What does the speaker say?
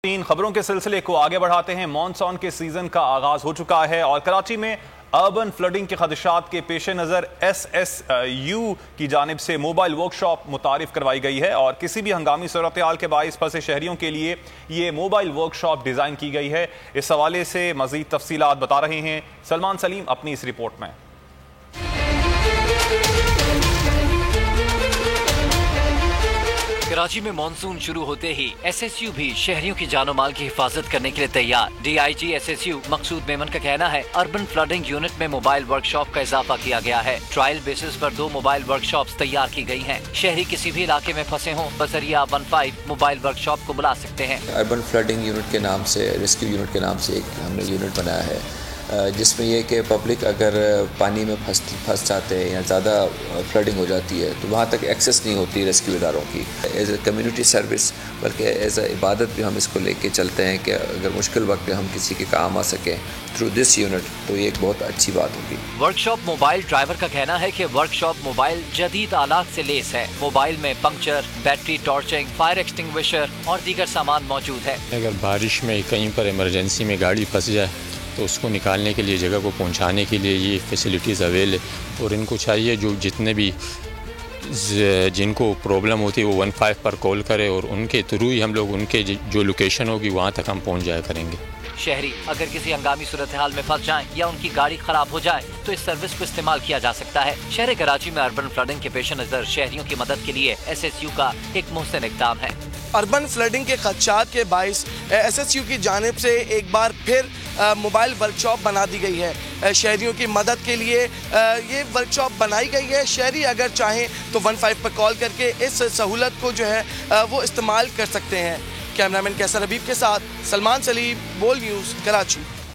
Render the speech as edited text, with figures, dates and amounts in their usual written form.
तीन खबरों के सिलसिले को आगे बढ़ाते हैं। मॉनसून के सीजन का आगाज हो चुका है और कराची में अर्बन फ्लडिंग के खदशात के पेश नज़र SSU की जानिब से मोबाइल वर्कशॉप मुतारिफ करवाई गई है और किसी भी हंगामी सूरत हाल के बाइस फंसे शहरियों के लिए ये मोबाइल वर्कशॉप डिज़ाइन की गई है। इस हवाले से मज़ीद तफसीलात बता रहे हैं सलमान सलीम अपनी इस रिपोर्ट में। कराची में मानसून शुरू होते ही SSU भी शहरियों की जानो माल की हिफाजत करने के लिए तैयार। DIG SSU मकसूद मेमन का कहना है अर्बन फ्लडिंग यूनिट में मोबाइल वर्कशॉप का इजाफा किया गया है। ट्रायल बेसिस पर 2 मोबाइल वर्कशॉप्स तैयार की गई हैं। शहरी किसी भी इलाके में फंसे हों बजरिया 15 मोबाइल वर्कशॉप को बुला सकते हैं। अर्बन फ्लडिंग यूनिट के नाम से, रेस्क्यू यूनिट के नाम से एक हमने यूनिट बनाया है जिसमें यह कि पब्लिक अगर पानी में फंस जाते हैं या ज़्यादा फ्लडिंग हो जाती है तो वहाँ तक एक्सेस नहीं होती रेस्क्यू इदारों की। एज ए कम्युनिटी सर्विस बल्कि एज ए इबादत भी हम इसको लेके चलते हैं कि अगर मुश्किल वक्त में हम किसी के काम आ सकें थ्रू दिस यूनिट तो ये एक बहुत अच्छी बात होगी। वर्कशॉप मोबाइल ड्राइवर का कहना है कि वर्कशॉप मोबाइल जदीद आलात से लेस है। मोबाइल में पंक्चर, बैटरी टॉर्चिंग, फायर एक्सटिंग्विशर और दीगर सामान मौजूद है। अगर बारिश में कहीं पर इमरजेंसी में गाड़ी फंस जाए तो उसको निकालने के लिए, जगह को पहुंचाने के लिए ये फैसिलिटीज़ अवेल है और इनको चाहिए जो जितने भी जिनको प्रॉब्लम होती है वो 15 पर कॉल करे और उनके थ्रू ही हम लोग उनके जो लोकेशन होगी वहाँ तक हम पहुँच जाया करेंगे। शहरी अगर किसी हंगामी सूरत हाल में फंस जाएं या उनकी गाड़ी खराब हो जाए तो इस सर्विस को इस्तेमाल किया जा सकता है। शहर कराची में अर्बन फ्लडिंग के पेश नज़र शहरियों की मदद के लिए SSU का एक मुहसिन इक़दाम है। अर्बन फ्लडिंग के खदशात के बाइस SSU की जानिब से एक बार फिर मोबाइल वर्कशॉप बना दी गई है। शहरियों की मदद के लिए ये वर्कशॉप बनाई गई है। शहरी अगर चाहें तो 15 पर कॉल करके इस सहूलत को जो है वो इस्तेमाल कर सकते हैं। कैमरामैन कैसर हबीब के साथ सलमान सलीम, बोल न्यूज़, कराची।